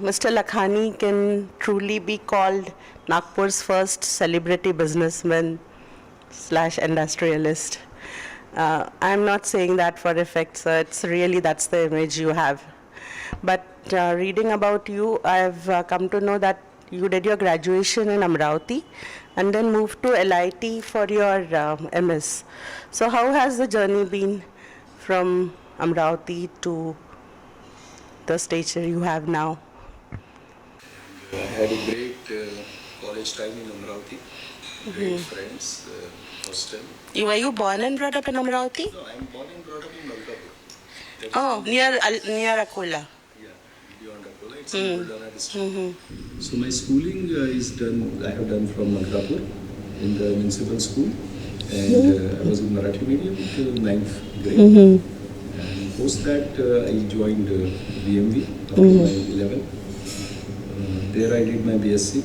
Mr. Lakhani can truly be called Nagpur's first celebrity businessman slash industrialist. I'm not saying that for effect, sir. It's really that's the image you have. But reading about you, I've come to know that you did your graduation in Amravati and then moved to LIT for your MS. So how has the journey been from Amravati to the stature you have now? I had a great college time in Amravati, great friends, hostel. Were you born and brought up in Amravati? No, I'm born and brought up in Nagpur. Oh, near Akola. Yeah, beyond Akola, it's in Buldana district. So my schooling is done, I have done from Nagpur in the municipal school, and I was in Marathi medium till 9th grade. And post that I joined BMV after my 11th. There I did my BSc,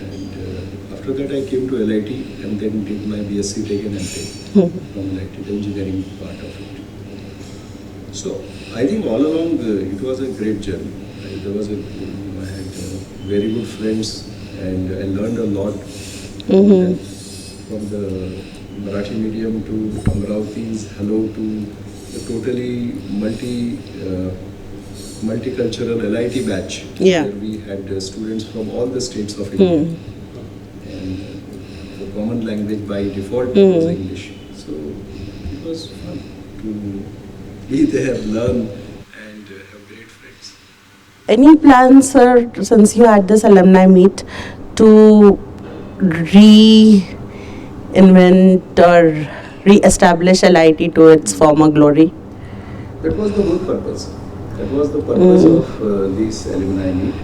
and after that I came to LIT and then did my BSc Tech and MTech from LIT, the engineering part of it. So I think all along it was a great journey. I had very good friends, and I learned a lot from them. From the Marathi medium to Amravati's hello to the totally multicultural LIT batch, where we had students from all the states of India, and the common language by default was English. So it was fun to be there, learn, and have great friends. Any plans, sir, since you had this alumni meet, to reinvent or re-establish LIT to its former glory? That was the whole purpose. That was the purpose of this alumni meet,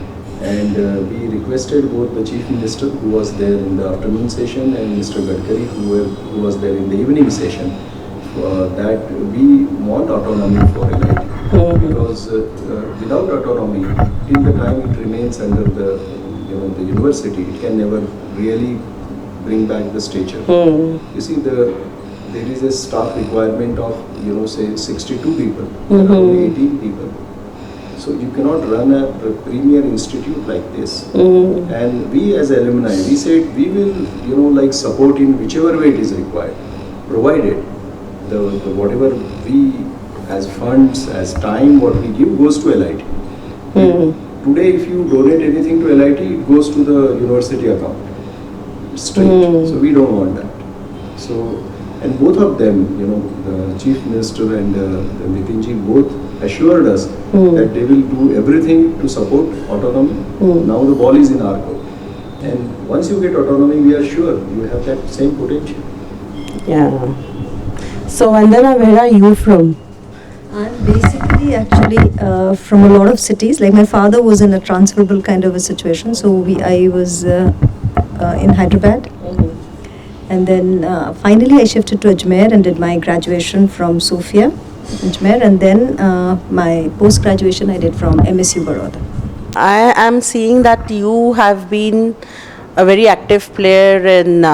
and we requested both the Chief Minister, who was there in the afternoon session, and Mr. Gadkari, who was there in the evening session, that we want autonomy for LIT. Because without autonomy, till the time it remains under the university, it can never really bring back the stature. You see, there is a staff requirement of say 62 people, only 18 people. So you cannot run a premier institute like this. And we as alumni, we said we will support in whichever way it is required, provided the whatever we as funds, as time, what we give goes to LIT. Today, if you donate anything to LIT, it goes to the university account straight. So we don't want that. So, and both of them, the Chief Minister and the Nitinji, both assured us that they will do everything to support autonomy. Now the ball is in our court. And once you get autonomy, we are sure you have that same potential. Yeah. So, Vandana, where are you from? I'm basically actually from a lot of cities. Like my father was in a transferable kind of a situation, so I was in Hyderabad, and then finally I shifted to Ajmer and did my graduation from Sofia, Ajmer, and then my post graduation I did from MSU Baroda. I am seeing that you have been a very active player in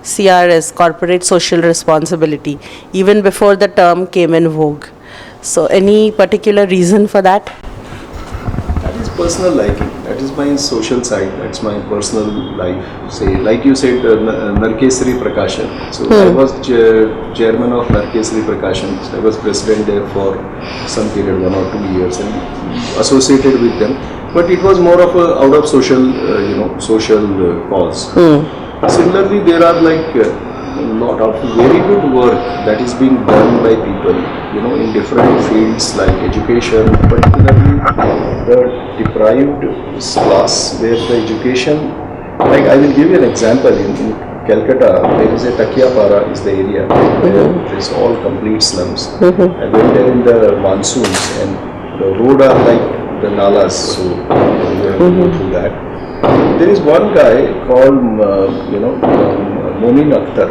CRS, corporate social responsibility, even before the term came in vogue. So, any particular reason for that? That is personal liking. That is my social side. That's my personal life. Say, like you said, Narkesari Prakashan. So I was chairman of Narkesari Prakashan. So I was president there for some period, 1 or 2 years, and associated with them. But it was more of a out of social cause. Similarly, there are a lot of very good work that is being done by people, in different fields like education, particularly the deprived class, where the education, like I will give you an example. In Calcutta, there is a Takiapara is the area where there is all complete slums. I went there in the monsoons, and the road are like the nalas, so you have to go through that. There is one guy called, Momin Akhtar.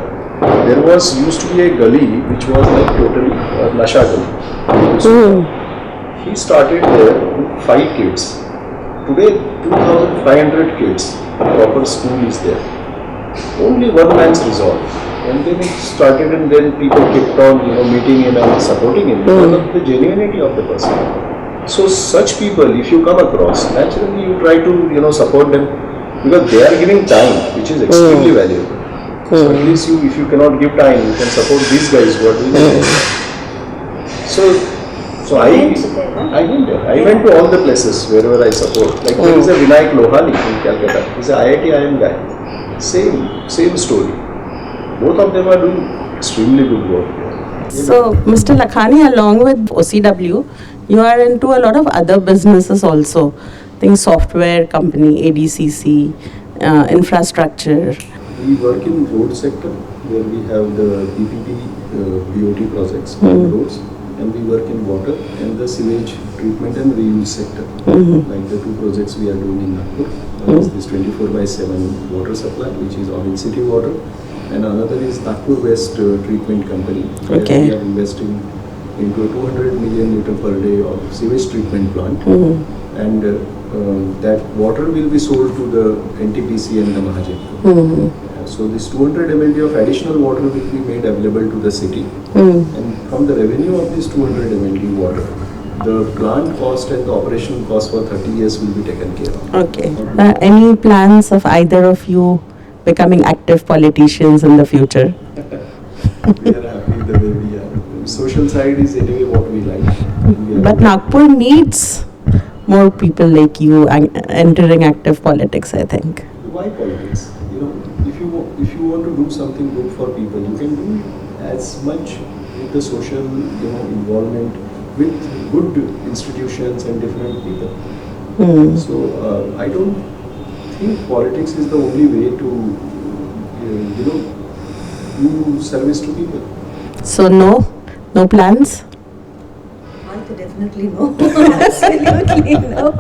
There used to be a gully which was like totally Nasha gully. He started there with 5 kids. Today, 2,500 kids. Proper school is there. Only one man's resolve. And then it started, and then people kept on, meeting him and supporting him because of the genuinity of the person. So such people, if you come across, naturally you try to support them because they are giving time, which is extremely valuable. So at least if you cannot give time, you can support these guys who are doing it. So I went there. I went to all the places wherever I support. Like there is a Vinayak Lohani in Calcutta. He's a IIT IM guy. Same story. Both of them are doing extremely good work. So, Mr. Lakhani, along with OCW, you are into a lot of other businesses also. I think software company, ADCC, infrastructure. We work in road sector where we have the PPP BOT projects on roads, and we work in water and the sewage treatment and reuse sector. Like the two projects we are doing in Nagpur. One is this 24/7 water supply, which is all in city water, and another is Nagpur West Treatment Company. Where Okay. we are investing into a 200 million liter per day of sewage treatment plant, and that water will be sold to the NTPC and the Mahajan. So this 200 mld of additional water will be made available to the city, and from the revenue of this 200 mld water, the plant cost and the operational cost for 30 years will be taken care of. Okay. Any plans of either of you becoming active politicians in the future? We are happy the way we are. Social side is anyway what we like. But Nagpur needs more people like you entering active politics, I think. Why politics? If you want to do something good for people, you can do as much with the social involvement with good institutions and different people. So I don't think politics is the only way to do service to people. So no plans? Definitely no. Absolutely no.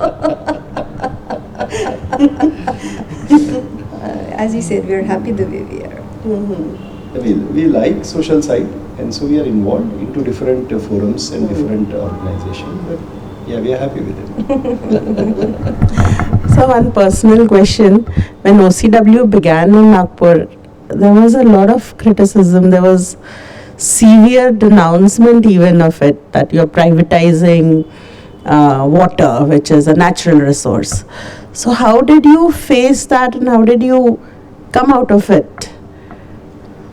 As you said, we are happy the way we are. We like social side, and so we are involved into different forums and different organizations. But yeah, we are happy with it. So one personal question, when OCW began in Nagpur, there was a lot of criticism. There was severe denouncement even of it, that you're privatizing water, which is a natural resource. So how did you face that, and how did you come out of it?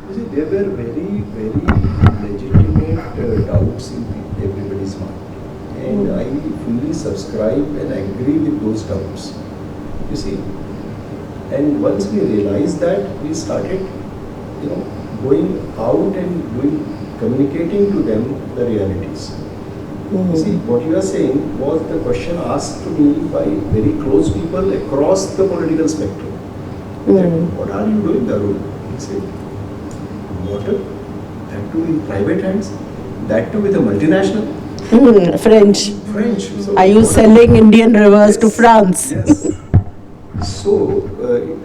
You see, there were very, very legitimate doubts in everybody's mind, and I fully subscribe and agree with those doubts. You see, and once we realized that, we started, going out and communicating to them the realities. You see, what you are saying was the question asked to me by very close people across the political spectrum. That, what are you doing, Arun? He said, water, that too in private hands, that too with a multinational. French. So Are you selling Indian rivers to France? Yes. So,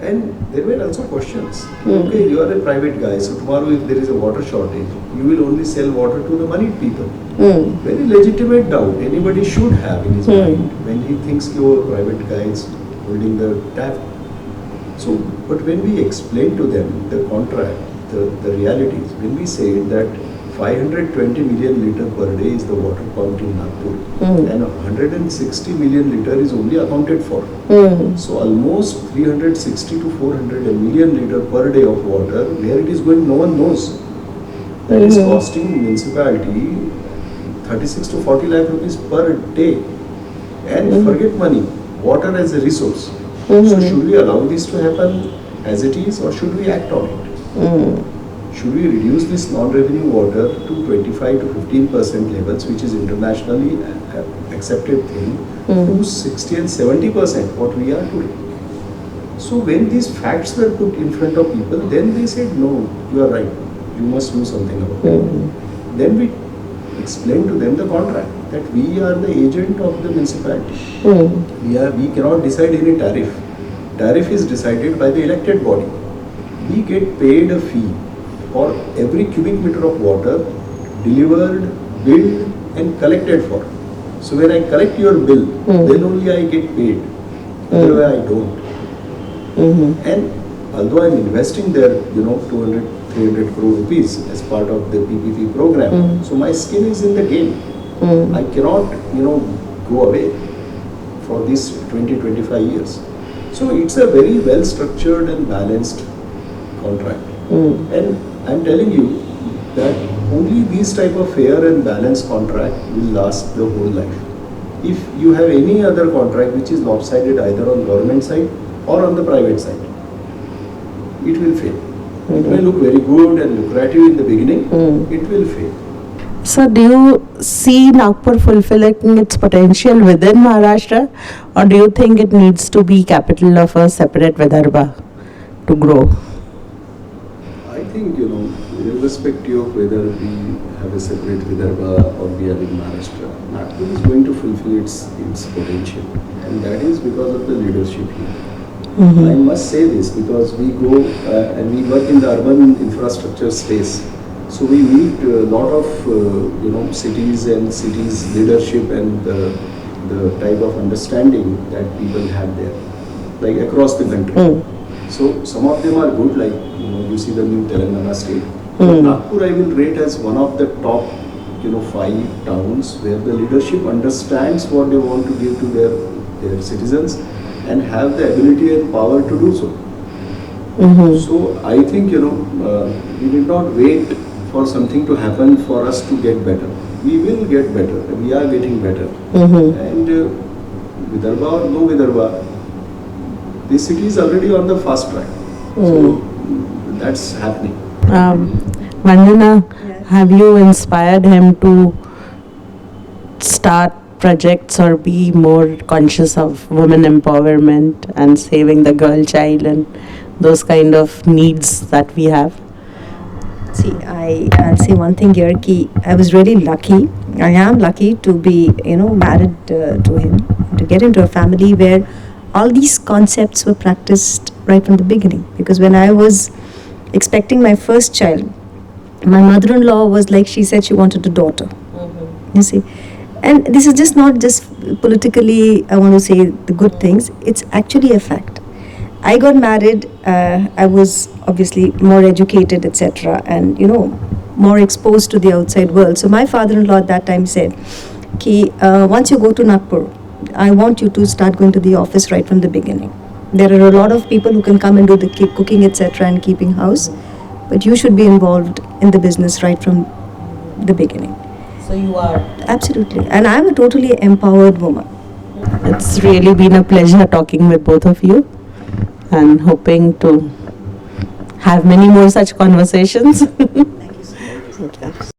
and there were also questions. Okay, you are a private guy, so tomorrow if there is a water shortage, you will only sell water to the moneyed people. Very legitimate doubt anybody should have in his mind when he thinks your private guy is holding the tap. So, but when we explain to them the contract, the realities, when we say that 520 million liter per day is the water pumped in Nagpur, and 160 million liter is only accounted for. So almost 360 to 400 million liter per day of water, where it is going, no one knows. That is costing municipality 36 to 40 lakh rupees per day. And forget money, water as a resource. So should we allow this to happen as it is, or should we act on it? Should we reduce this non-revenue water to 25 to 15% levels, which is internationally accepted thing, to 60 and 70% what we are today? So when these facts were put in front of people, then they said, no, you are right, you must do something about it. Then we explained to them the contract, that we are the agent of the municipality. We cannot decide any tariff. Tariff is decided by the elected body. We get paid a fee for every cubic meter of water delivered, billed and collected for. So when I collect your bill, then only I get paid. Otherwise I don't. And although I am investing there, 200, 300 crore rupees as part of the PPP program, so my skin is in the game. I cannot, go away for these 20-25 years. So it's a very well structured and balanced contract. And I'm telling you that only these type of fair and balanced contract will last the whole life. If you have any other contract which is lopsided either on government side or on the private side, it will fail. It may look very good and lucrative in the beginning, it will fail. So do you see Nagpur fulfilling its potential within Maharashtra, or do you think it needs to be capital of a separate Vidarbha to grow? I think, irrespective of whether we have a separate Vidarbha or we are in Maharashtra, Nagpur is going to fulfill its potential, and that is because of the leadership here. I must say this because we go and we work in the urban infrastructure space. So we meet a lot of cities and cities leadership and the type of understanding that people have there, like across the country. So some of them are good, like you see the new Telangana state. Nagpur I will rate as one of the top 5 towns where the leadership understands what they want to give to their citizens and have the ability and power to do so. So I think we did not wait for something to happen for us to get better. We will get better. We are getting better. And Vidarbha or no Vidarbha, this city is already on the fast track. So that's happening. Vandana, Yes. have you inspired him to start projects or be more conscious of women empowerment and saving the girl child and those kind of needs that we have? See, I'll say one thing here, ki I was really lucky. I am lucky to be, married to him, to get into a family where all these concepts were practiced right from the beginning. Because when I was expecting my first child, my mother-in-law was like, she said she wanted a daughter. You see, and this is just not just politically, I want to say the good things. It's actually a fact. I got married, I was obviously more educated, etc., and more exposed to the outside world. So my father-in-law at that time said, "Ki once you go to Nagpur, I want you to start going to the office right from the beginning. There are a lot of people who can come and do the cooking, etc., and keeping house, but you should be involved in the business right from the beginning." So you are. Absolutely, and I'm a totally empowered woman. It's really been a pleasure talking with both of you and hoping to have many more such conversations. Thank you so much. Okay.